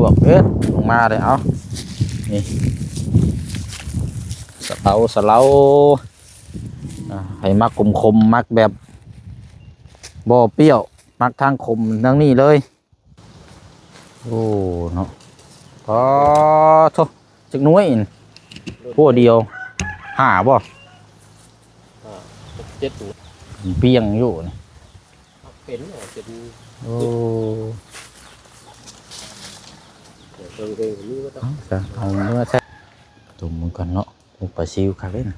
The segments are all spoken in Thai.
วกลงมาเลยเอานี่สะเลาให้มักคมมักแบบบ่เปรี้ยวมักทางคมทั้งนี้เลยโอ้เนาะพอโทษจักน้อยพวกเดียวห้าบ่7ตัวเปียงอยู่นี่เป็นเป็นโอ้เอาเนื้อแท้ตุ่มมันก่อนเนาะปลาซิวครับเล่น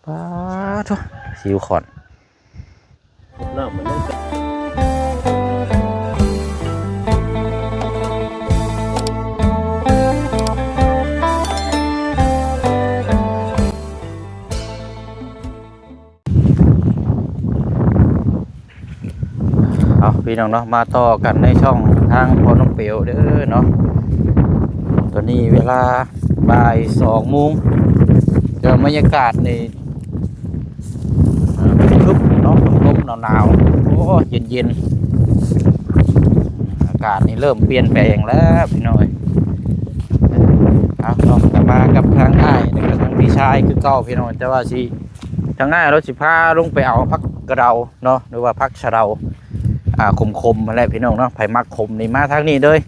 ปลาโทษซิวขอนน้ำมันพี่น้องเนาะมาต่อกันในช่องทางพอน้องเปียวเด้อเนาะตอนนี้เวลาบ่าย2 โมงเจอบรรยากาศในทึบเนาะลมหนาวๆโอ้เย็นอากาศนี่เริ่มเปลี่ยนแปลงแล้วพี่น้อยเอาเนาะมากับทางง่ายแล้วก็ทางพี่ชายคือเก่าพี่น้องแต่ว่าสิทางง่ายเราสิพาลงไปเอาพักกระเดาเนาะหรือว่าพักชะเดาคมอะไรพี่น้องเนาะไผ่มักคมนี่มาทางนี้เลย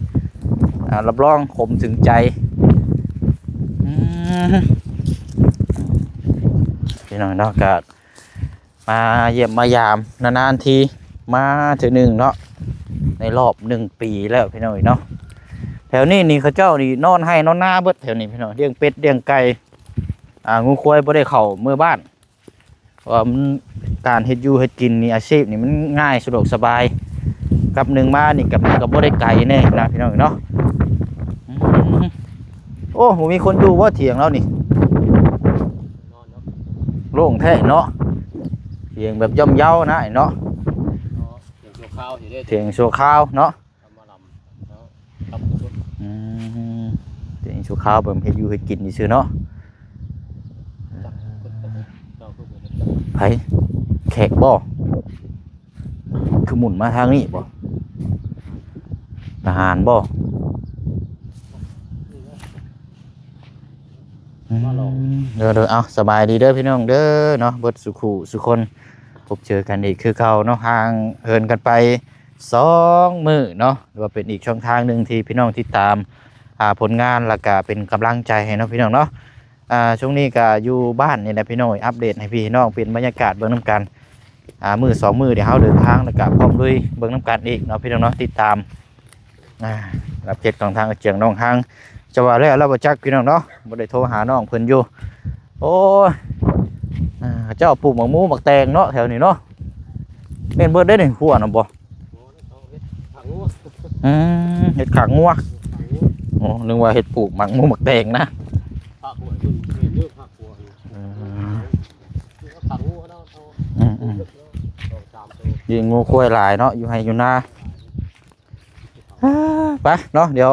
รับรองคมถึงใจพี่น้องเนาะก็มาเยี่ยมมายามนานๆทีมาถึงหนึ่งเนาะในรอบ1 ปีแล้วพี่น้องเนาะแถวนี้นี่เขาเจ้านี่นอนให้นอนหน้าเบิดแถวนี้พี่น้องเลี้ยงเป็ดเลี้ยงไก่งูควายบ่ได้เข้าเมื่อบ้านว่ามันการเฮ็ดอยู่เฮ็ดกินนี่อาชีพนี่มันง่ายสะดวกสบายกับ1มานี่กับบ่ได้ไกลแน่นะพี่น้องเนาะโอ้โหมีคนดูว่าเถียงแล้วนี่โล่งแท้เนาะเถียงแบบย่อมเย้านะเนาะเถียงชั่วคราวเนาะเถียงชั่วคราวแบบเฮ็ดอยู่เฮ็ดกินนี่ซื่อเนาะไผแขกบ่คือหมุนมาทางนี้บ่ทหารบ่เด้อเอาสบายดีเด้อพี่น้องเด้อเนาะเบิดสุขุสุคนพบเจอกันอีกคือเก่าเนาะห่างเหินกันไป2 มื้อเนาะหรือว่าเป็นอีกช่องทางหนึ่งที่พี่น้องติดตามผลงานแล้วก็เป็นกำลังใจให้เนาะพี่น้องเนาะช่วงนี้ก็อยู่บ้านนี่แหละพี่น้องอัปเดตให้พี่น้องเป็นบรรยากาศเบื้องน้ำกันมื้อ2 มื้อเดี๋ยวเฮาเดินทางแล้วก็พร้อมด้วยเบื้องน้ำกันอีกเนาะพี่น้องเนาะติดตามรับเจ็ดของทางเจียงน้องทางจะว่าแล้วเราบ่จักพี่น้องเนาะบ่ได้โทรหาน้องเพิ่นอยู่โอ้ยเจ้าปลูกหมากหมูหมากแตงเนาะแถวนี้เนาะเป็นเบิดได้นี่หัวน่ะบ่เฮ็ดขางงัวโอ้นึกว่าเฮ็ดปลูกหมากหมูหมากแตงนะยิงงูควายหลายเนาะอยู่ให้อยู่นาไปเนาะเดี๋ยว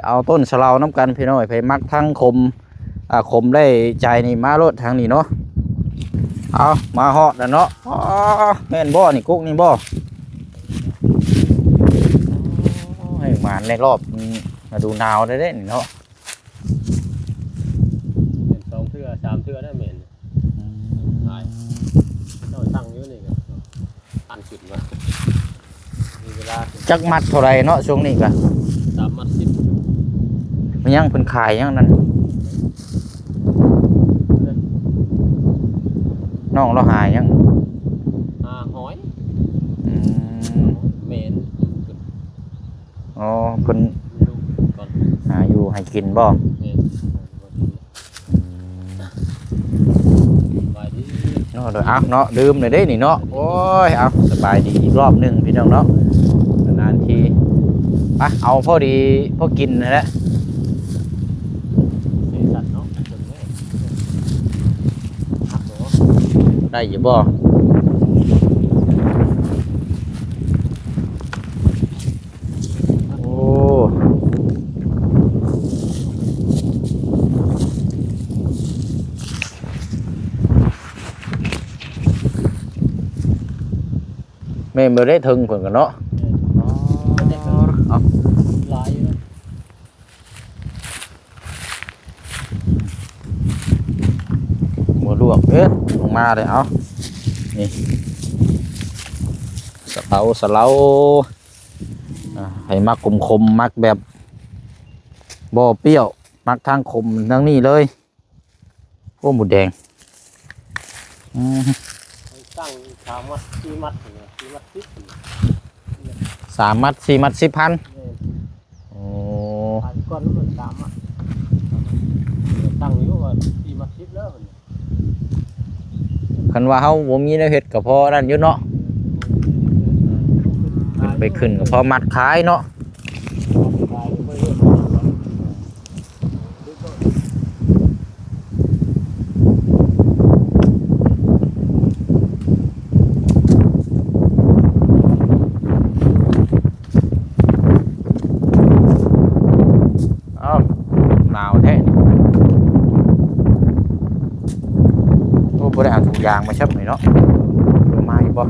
เอาต้นสะเลาน้ำกันพี่น้อยไปมักทั้งคมคมได้ใจนี่มาโลดทางนี้เนาะเอามาเหาะแล้วเนาะแม่นบ่นี่กุ๊กนี่บ่ให้มาในรอบมาดูหนาวได้นี่เนาะ2 เทื่อ 3 เทื่อได้แม่นเจ้าตั้งอยู่นี่ก็อันจุดมามีเวลาจักมัดเท่าไรเนาะช่วงนี้ก็3 มัด 10มันยังเป็นขายยังนั้นน้องเราหายยังหอยเมนอ๋อเพิ่นหาอยู่ให้กินบ่เนาะเด้อเนาะดื่มหน่อยได้นี่เนาะโอ้ยเอาสบายดีอีกรอบนึงพี่น้องเนาะนานทีไปเอาพอดีพอกินนั่นแหละได้อยู่บ่โอ้แม่บ่ได้ถึงเพิ่นกันเนาะเอาหลายอยู่ มาเลยเอานี่สะเลาให้มักคมมักแบบบ่เปรี้ยวมักทางคมทั้งนี้เลยโอ้หมูแดงตั้ง3 มัด 4 มัดเนี่ย4 มัด 10 3 มัด 4 มัด 10,000โอ้ ขายก้อนละ3 มัดตั้งอยู่ว่า4 มัด 10แล้วคันว่าเฮาบ่มีแนวเฮ็ดก็พอนั่นอยู่เนาะไปขึ้นก็พอมัดขายเนาะหนาวแท้โอ้บ่ได้เอาถุงยางมาชับหน่อยเนาะมาอยู่บ่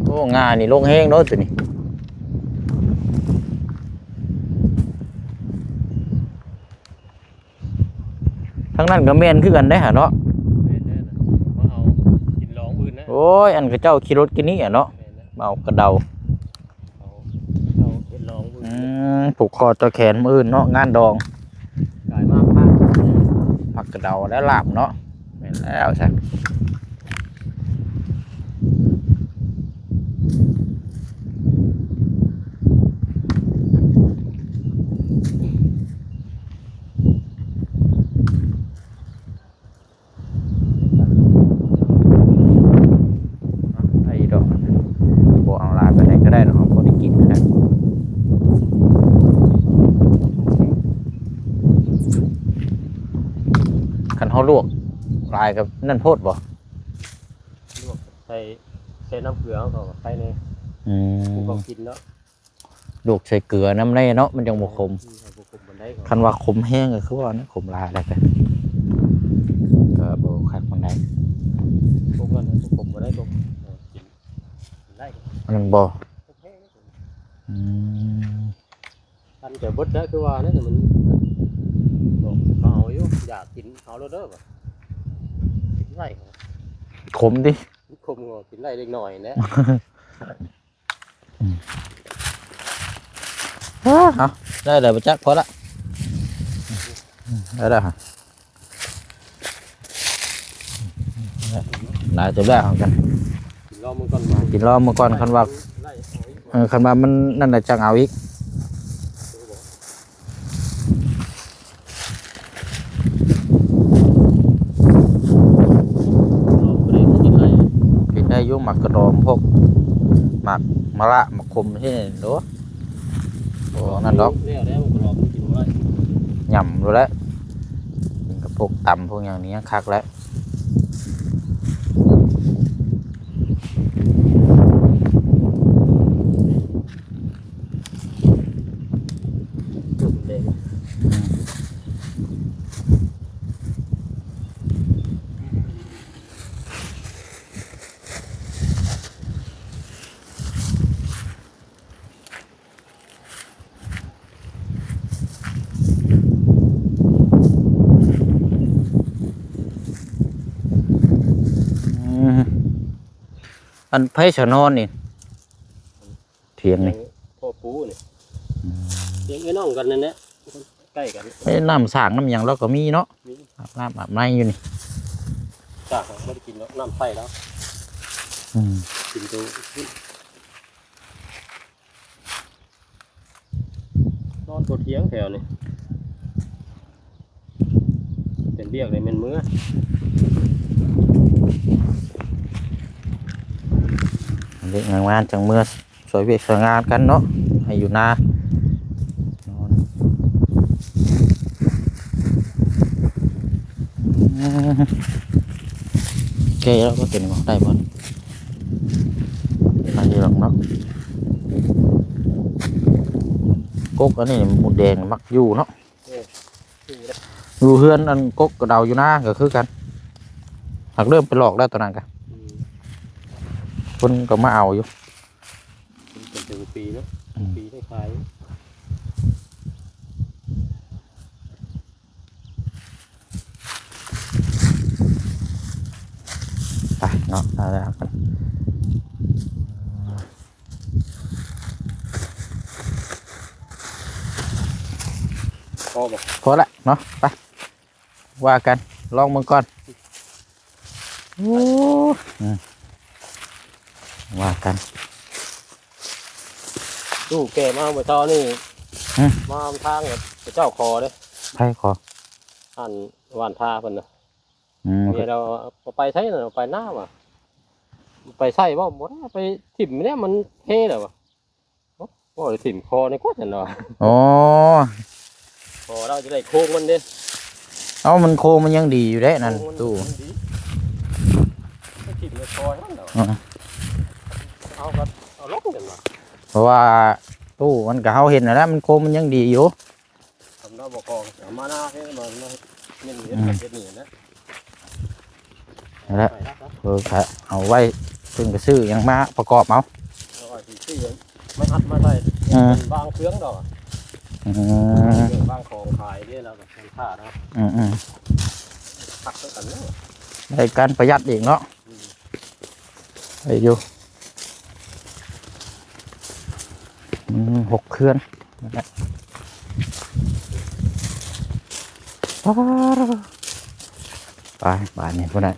โอ้งานี่ลงแห้งเนาะตัวนี้ทั้งนั้นก็แม่นคือกันได้หะเนาะโอ้ยอันก็เจ้าขี่รถกินนี่อ่ะเนาะเอากระเดาผูกคอตัวแขนมือเนาะงานดองผักกระเดาและลาบเนาะแม่นแล้วใช่ได้เนาะพอได้กินนะคันเขาลวกลายกับนั่นโพดบ่ลวกใส่น้ำเกลือเขาก็ใส่ในก็กินเนาะลวกใส่เกลือน้ำในเนาะมันจังบ่ขมคันว่าขมแห้งก็คือว่านะขมลายอะไรกันก็บ่คักมันได้พวกนั้นขมบ่ได้ก็กินได้มันบ่อันแต่บดได้คือว่าเนี่ยมันเอาอยู่อยากกินเอาแล้วเด้อบ่กินไรขมดิขมก็กินไรเล็กน้อยนะเอาได้เลยประจักษ์พอละได้แล้วฮะหลายตัวแล้วกันกินรอมือก่อนคันว่ามันนั่นแหละจังเอาอีกกินได้ยุ่งหมักกระดอมพวกหมักมะระหมักคมที่นี่ดูโอ้นั่นดอกหย่ำดูแล้วกินกับพวกตำพวกอย่างนี้คักแล้วอันไผ่ชะนอนนี่เถียงนี่พ่อปูนี่เถียงไอ้น้องกันนั่นแหละใกล้กันไอ้น้ำสางน้ำยังเราก็มีเนาะน้ำอาบในอยู่นี่สางไม่ได้กินแล้วน้ำใส่แล้วกินตัวนอนตัวเถียงแถวนี่เป็นเบี้ยเลยเป็นมื้อเด็กงานจังเมื่อสวยเวียกสวยงานกันเนาะให้อยู่นาแกแล้วก็เก็บของได้บอลอะไรหรอกเนาะกกอันนี้หมูแดงมักอยู่เนาะอยู่เฮือนอันกกกระเดาอยู่นาก็คือกัน หักเริ่มไปหลอกแล้วตอนนั้นกัน คนก็มาเอาอยู่ เป็นถึงปีเนาะปีได้ขาย ไปเนาะเอาแล้วกัน ก็บอก พอละเนาะไปว่ากันลองมึงก่อนโอ้ว่ากัน ตู้แกมาเมื่อเช้านี่มาทางแบบเจ้าคอเลย ไพ่ขอ อันหวานท่าเพิ่นน่ะ อืม เมียเราเอาไปใช้น่ะเอาไปหน้าว่ะไปใช้บ่หมดไปถิ่มเนี่ยมันเท่แล้วว่ะโอ้ยถิ่มคอในกวดนั่นเนาะ โอ้ คอเราจะได้โค้งมันเด้ เอามันโคมันยังดีอยู่เด้นั่นตู้ ถิ่มในคอนั่นเนาะ อืม เอาก็เอาลบกันว่ะ เพราะว่าตู้มันก็เฮาเห็นนะแล้วมันโคมันยังดีอยู่ ทำเราบ่กองเอามาหน้าให้มันนี่เฮ็ดนี่นะ นั่นแหละค่ะเอาไว้ซึ่งก็ซื้อยังมาประกอบเอา เอาไว้ที่ซื้อไม่หัดมาใส่บางเครื่องดอก อืม บางของขายเนี่ยเราแบบค่านะ อืม พักด้วยกันเนาะ ได้การประหยัดอีกเนาะไปอยู่6 เครื่องนั่นแหละไปบ้านนี้พวกนั้น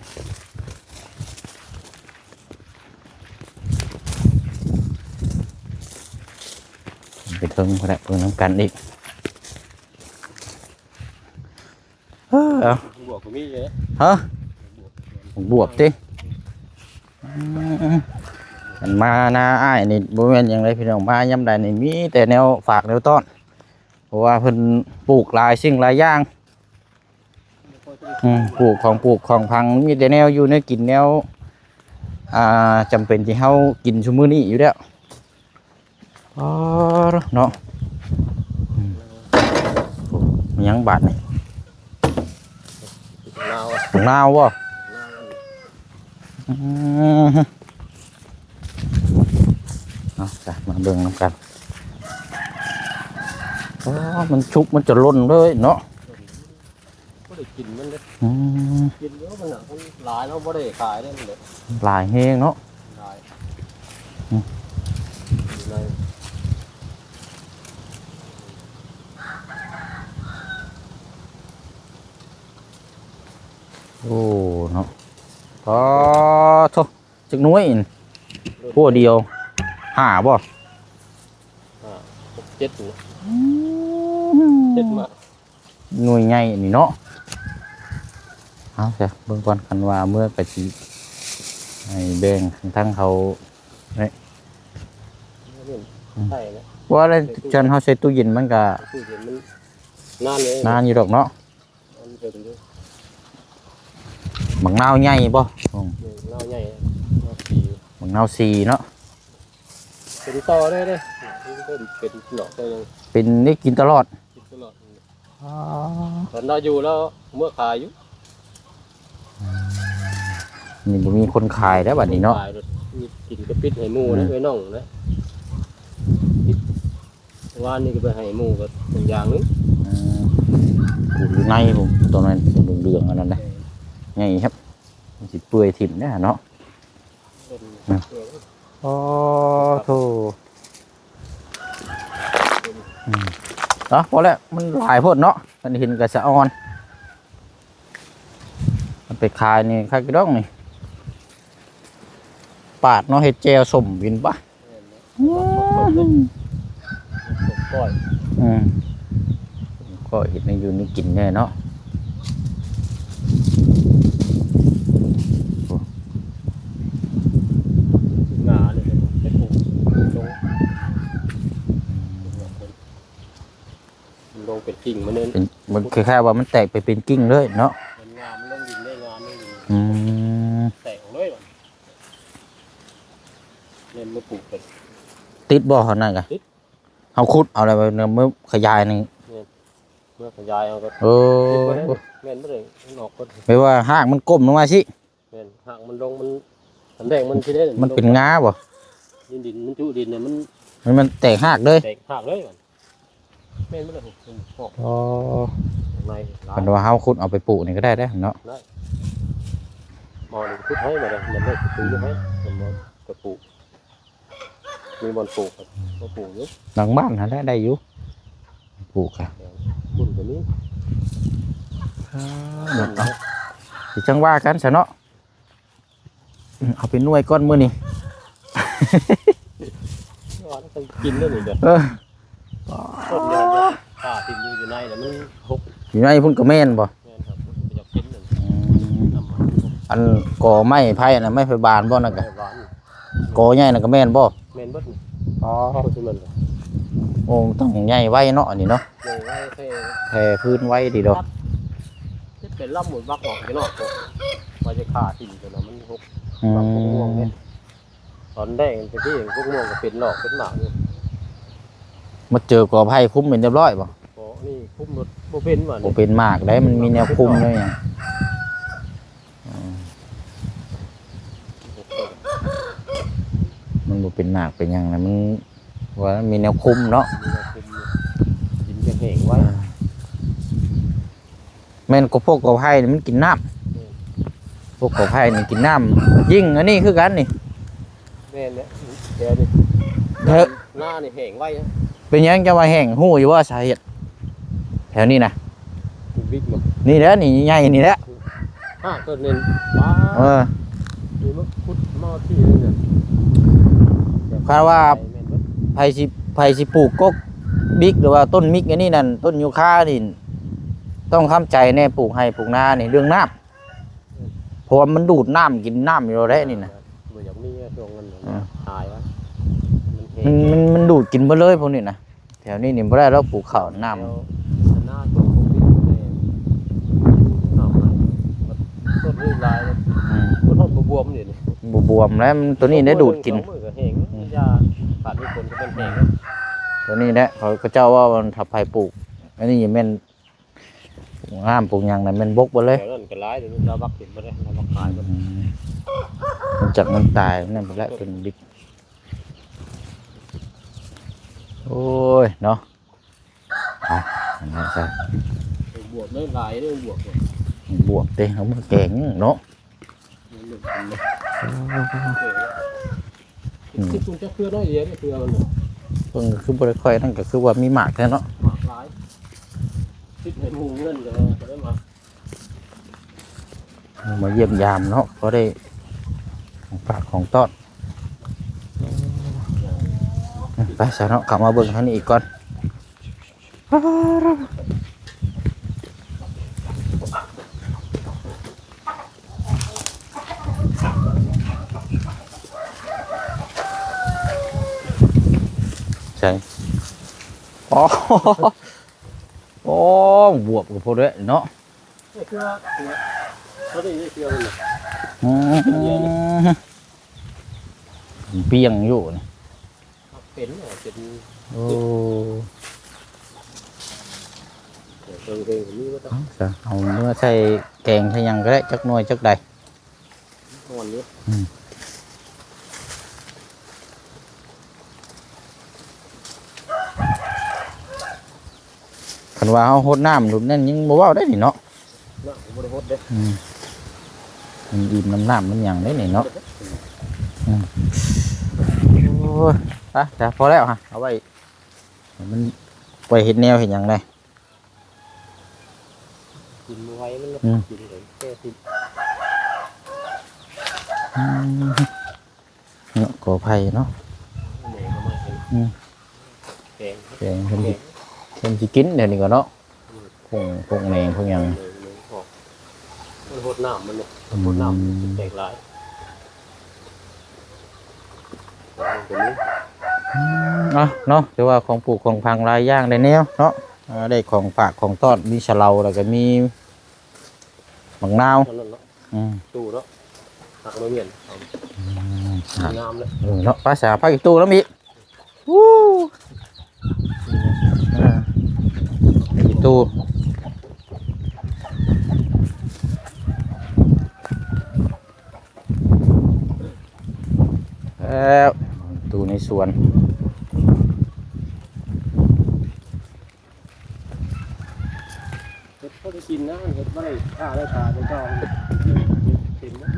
ไปเทิงพวกนั้นเพิ่งน้ำกันอีกเอา บวกก็มีเยอะ ฮะบวบติมันมาหน้าอ้ายนี่บ่แม่นหยังไดพี่น้องมายามใดนี่มีแต่แนวฝากแนวต้อนเพราะว่าเพิ่นปลูกหลายสิ่งหลายอย่างปลูกของพังมีแต่แนวอยู่แนวกินแนวจำเป็นที่เฮากินซุมื้อนี้อยู่แล้วอ๋อเนาะมันยังบาดนี่ นาว ถุงนาวบ่เอาจ้ะมาเบิ่งน้ำกันอ๋อมันชุบมันจะล้นเลยเนาะ ก็ได้กินมันเลย อืม กินเยอะมันอ่ะมันหลายแล้วไม่ได้ขายได้มันเลย หลายแฮงเนาะ หลาย อืม อยู่ใน โอ้เนาะอ๋อโทจักหน้อยนี่พวกเดียวห้าบ่ 7นะ7มา หน่วยใหญ่นี่เนาะเอาจ้ะเบิ่งก่อนคันว่าเมื่อไปสิให้แบ่งทั้งเขา ใช่นะ ว่าแล้วจันเฮาใส่ตู้เย็นมันก็ คือเห็นมันนานเลย นานอยู่ดอกเนาะ มันเป็นด้วย บักนาวใหญ่บ่ เล่าใหญ่เล่าปี บักนาวสีเนาะ เป็นต่อได้เลยเป็นหนอกก็ยัง เป็นได้กินตลอด กินตลอดตอนเราอยู่แล้วเมื่อขายอยู่ นี่บ่มีคนขายแล้วบัดนี้เนาะ ขายมีกินกระปิดให้หมูนะไว้น่องนะว่านนี่ก็ไปให้หมูก็อย่างนึง ปลูกอยู่ในผมตัวนั้นเหลืองๆอันนั้นนะไงครับมันสิเปื่อยถิ่มเนี่ยเนาะโอ้โธ่เนาะพอแล้วมันหลายโพดเนาะมันเห็นกระสะออนมันไปขายนี่ขายกระดองนี่ปาดเนาะเฮ็ดแจวสมวินปะ ก้อย ก็เห็นในอยู่นี่กินแน่เนาะ งาเลยไปปลูกลงเป็นกิ่งมันเน้น เป็นมันคล้ายๆว่ามันแตกไปเป็นกิ้งเลยเนาะ มันงามลงดินได้งามไม่ดี อืม แตกเลยเน้นมาปลูกเป็น ติดบ่อเขานั่นกะ ติด เขาขุดเอาอะไรไปเนื้อมือขยายหนึ่ง เมื่อขยายเอาก็ เออ แม่นไม่ได้หนอกก็ ไม่ว่าหากมันก้มลงมาสิ แม่นหากมันลงมันแดงมันสิได้ มันเป็นงาบ่ ดินมันจุดินเนี่ยมัน มันแตกหักเลย แตกหักเลยมันแม่นบ่ได้ออก อ๋อ ในร้า คันว่าเฮาขุดเอาไปปลูกนี่ก็ได้เด้อเนาะ ได้หมอนี่พุดให้มาเลยมันได้ซื้อให้มันบ่กระปลูกมีบอลปลูกครับก็ปลูกอยู่ หลังบ้านหั่นแหละได้อยู่ปลูกค่ะ คุณตัวนี้ สิจังว่ากันซะเนาะเอาไปหน่วยก้อนมื้อนี้ ว่าต้องกินได้นี่เด้อ เออ ต้นเดียวข้าติดอยู่ในแล้วมันหก อยู่ในพุ่นก็แม่นบ่ แม่นครับอยากกินนั่นทำมา อันก่อไม้ไผ่น่ะไม้ไผ่บานบ่นั่นก็ หวาน ก่อใหญ่น่ะก็แม่นบ่ แม่นเบิดนี่ อ๋อ โคตรมัน โอ้ต้องใหญ่ไว้เนาะอันนี้เนาะ เลยไว้แค่ แผ่พื้นไว้ดีดอก ที่เป็นล่ำหมุนบักออกไปนอกว่าจะขาติดตัวนั้นมันหก อื บักพวกม่วง ม เนี่ยตอนแดงไปที่พวกม่วงก็เป็นหลอกเป็นหมากอยู่ มาเจอกอไผ่คุ้มเป็นเรียบร้อยบ่ โอ้นี่คุ้มรถโบเป็นว่ะ บ่ นี่ เป็นมากได้มันมีแนวคุมด้วยหยังมันบ่เป็นมากเป็นหยังนะมันว่ามีแนวคุมเนาะ มีเราคุมกินจะแห้งไว้ แม่นก็พวกกอไผ่นี่มันกินน้ำพวกกอไผ่นี่กินน้ำยิ่งอันนี้คือกันนี่ แม่เนี่ยเดี๋ยวนี่ เถอะ หน้านี่แห้งไว้ เป็นหยังจะว่าแห้งฮู้อยู่ว่าสาเหตุแถวนี้นะ บิ๊กมัน นี่แหละนี่ใหญ่นี่แหละ ตัวนึงว้า เออ ดูมันพุดมาที่นี่เนี่ย คาดว่าไผสิปลูกกกบิ๊กหรือว่าต้นมิกอันนี้นั่นต้นยูคานี่ต้องค้ำใจแน่ปลูกให้ปลูกนานี่เรื่องน้ำเพราะว่ามันดูดน้ำกินน้ำอยู่แล้วนี่นะ เหมือนอย่างนี้ช่วงนั้น อ่า ตายวะมันแห้ง มันดูดกินไปเลยพวกนี้นะแถวนี้นี่ไม่ได้เราปลูกข้าวน้ หน้าต้นโควิดเนี่ยหน้ามันต้นนี่ลาย ำอืม ต้นต้นบวมนี่ บวมๆแล้วมันตัวนี้ได้ดูดกิน มือก็แห้งยาขาดทุกคนก็เป็นแห้ง ตัวนี้แหละเขาเจ้าว่ามันทับไผ่ปลูกอันนี้แม่นปลูกห้ามปลูกหยังนะแม่นบกไปเลย เดี๋ยวนั่นก็ร้ายเดี๋ยวเราบักเห็นมาได้เราบักขายมัน มันจากมันตายนั่นไปแล้วเป็นบิ๊กโอ้ยเนาะอ่ะอันนั้นใช่ บวกเลยลายเลยบวกเลย บวกเต้เขามาแกงเนาะ ที่คุณจะเคลื่อนน้อยเดียวนี่คือมัน เพิ่งคือบริค่อยนั่นก็คือว่ามีหมากแท้เนาะ หมากร้ายคิดเห็นหูเงินจะได้มา มาเยี่ยมยามเนาะเขาได้ของฝากของต้อนไปซะเนาะกลับมาเบิ่งท่านอีกก่อนใช่อ๋อโอ้บวบกับพวกเด้เนาะ นี่คือเขาได้ยี่เดียวเลย เปียงอยู่นี่ เป็นเป็น โอ้ เติมเองนี่ก็ต้อง เอาเมื่อใส่แกงใส่หยังก็ได้จักหน่วยจักใด นอนนี้ คันว่าเฮาโหดน้ำหลุดนั่นยังบ่เว้าได้นี่เนาะ นะบริโภคเด้ มันอิ่มน้ำมันหยังได้นี่เนาะโอ้ยจ้ะพอแล้วฮะเอาไว้มันไปเฮ็ดแนวเฮ็ดหยังได้ กินไว้มันกินเลยแค่สิ เนาะกอไผ่เนาะ แหนก็มาแกง แกงเพิ่นสิกินเดี๋ยวนี้ก็เนาะพวกแมงพวกหยัง มันหดน้ำมันเนี่ยหดน้ำแตกหลายตัวนี้ เนาะแต่ว่าของปลูกของพังหลายอย่างได้แนวเนาะได้ของฝากของต้อนมีฉะเลาแล้วก็มีมะนาว นั่นเนาะ อืม ตู้เนาะหักมาเมียนงามเลย เนาะภาษาภาคอีกตู้แล้วมีวู้อีกตู้ ในสวน เฮ็ดพอได้กินนะเฮ็ดบ่ได้ค่าได้ตาได้ก็เต็มนะ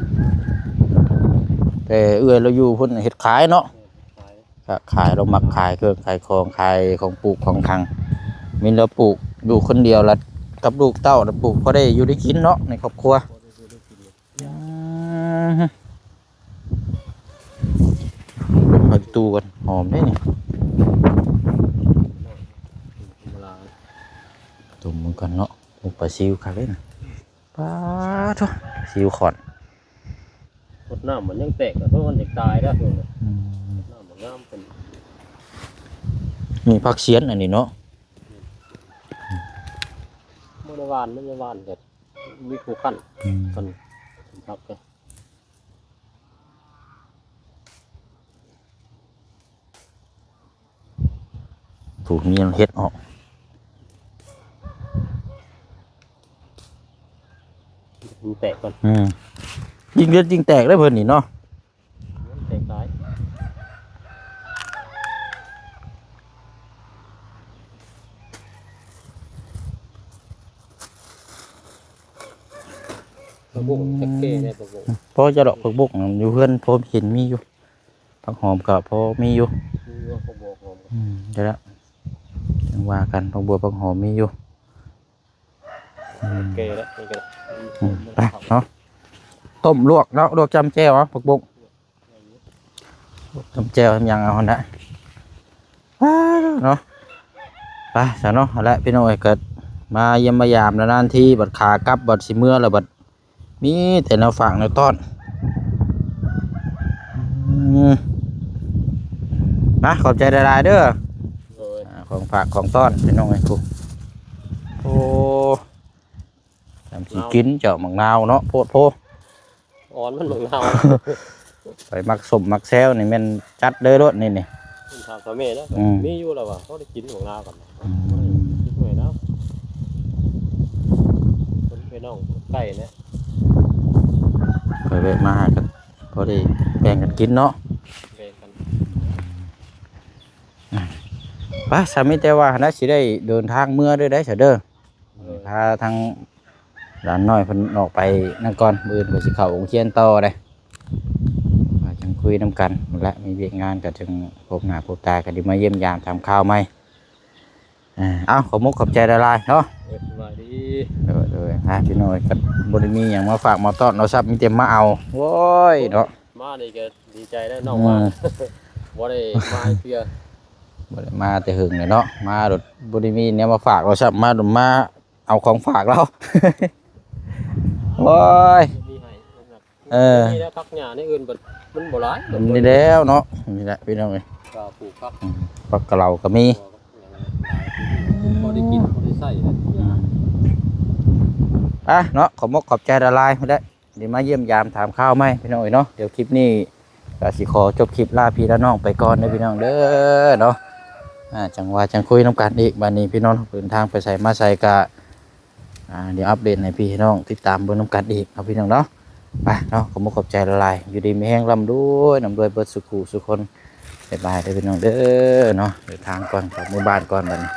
แต่เอื้อยเราอยู่พุ่นเฮ็ดขายเนาะ ขาย ก็ขายเรามักขายเครื่องขายของขายของปลูกของทางมีเราปลูกอยู่คนเดียวละกับลูกเต้าแล้วปลูกพอได้อยู่ได้กินเนาะในครอบครัว พอได้อยู่ได้กินเลย เอาตู้กันหอมได้นี่ ธรรมดา ตุ่มมันกันเนาะปลูกปลาซิวคักเลยนะปลาทุซิวขอน รดน้ำมันยังแตกก็เพราะมันจะตายแล้วช่วงนี้ อืม น้ำมันงามเป็น มีผักเสียนอันนี้เนาะ มะนาวานมะนาวานก็มีผู้ขั้น อืม กันครับก็ ถูกมีเฮ็ดออก มันแตกก่อน ยิงเลือดยิงแตกได้เพิ่นนี่เนาะ มันแตกตายผักบุ้งแท็กเก้ได้ผักบุ้ง พอจะดอกผักบุกอยู่เพื่อนพอเห็นมีอยู่ผักหอมก็พอมีอยู่ มีว่าผักบุ้งหอม เดี๋ยวละยังว่ากันผักบัวผักหอมมีอยู่ เก้แล้วนี่ก็ ไปเนาะต้มลวกเนาะลวกจำแจ่วเนาะผักบุกลวกจำแจ่วทำยังเอาคนละเนาะไปซะเนาะเอาละพี่น้อยเกิดมาเยี่ยมมายามนานๆทีบัดขากลับบัดสิเมื่อแล้วบัดมีแต่แนวฝากแนวต้อนนะขอบใจหลายๆเด้อ เลย ของฝากของต้อนพี่น้องไอ้ครูโอ้ทำสิกินเจาะมังนาวเนาะโพดโพ อ่อนมันเหมือนเฮา ไปมักสมมักแซวนี่แมันจัดเลยรถนี่นี่ คุณถามพ่อแม่นะ อืม มีอยู่แล้วว่ะเขาได้กินของลาวก่อนนะคิดหน่อยนะคนไปน้องใกล้นะ ไปแวะมาหากันพอดีแบ่งกันกินเนาะ แบ่งกัน ไปสามีแต่ว่านะสิได้เดินทางเมื่อด้วยได้เสยเด้อพาทางร้านน้อยเพิ่นออกไปนั่นก่อนมื้ออื่นก็สิเข้าองค์เชียนต่อได้ว่าจังคุยนํกันนั่นแหละมีเวียกงานก็จึงพบหน้าพบตากันไดีมาเยี่ยมยามทำข้าวไหมเอาขอมุกขอบใจละลายเนาะ สบายดี เลยพี่น้อยกับบริมีอย่างมาฝากมาต้อนเราซับมีเต็มมาเอาโว้ยเนาะ มานี่ก็ดีใจได้น้องว่าบ่ได้มาเพื่อบ ริมาแต่หึงเลยเนาะมาดบริมีเนี่ยมาฝากเราซับมาดมาเอาของฝากเรา โว้ย มีให้นี่แล้วพักหญ้าในอื่นมันบ่หลาย นี่แล้วเนาะนี่แหละพี่น้องเลย ก็ปลูกพัก ปักกะเหล่าก็มี บ่ได้กินบ่ได้ใส่นะ เนาะขอมกขอบใจละลายไม่ได้เดี๋ยวมาเยี่ยมยามถามข้าวไหมพี่น้องเนาะเดี๋ยวคลิปนี้ก็สิขอจบคลิปลาพี่และน้องไปก่อนนะพี่น้องเด้อเนาะจังหวะจังคุยน้ำกันอีกบัดนี้พี่น้องเดินทางไปใส่มาใส่กะเดี๋ยวอัปเดตให้พี่น้องติดตามเบนน้ำกันอีกเอาพี่น้องเนาะไปเนาะขอมกขอบใจละลายอยู่ดีมีแห้งลำด้วยนำด้วยเบิร์ดสุขูสุคนบ๊ายบายเด้อพี่น้องเด้อเนาะเดินทางก่อนกลับหมู่บ้านก่อนบัดนี้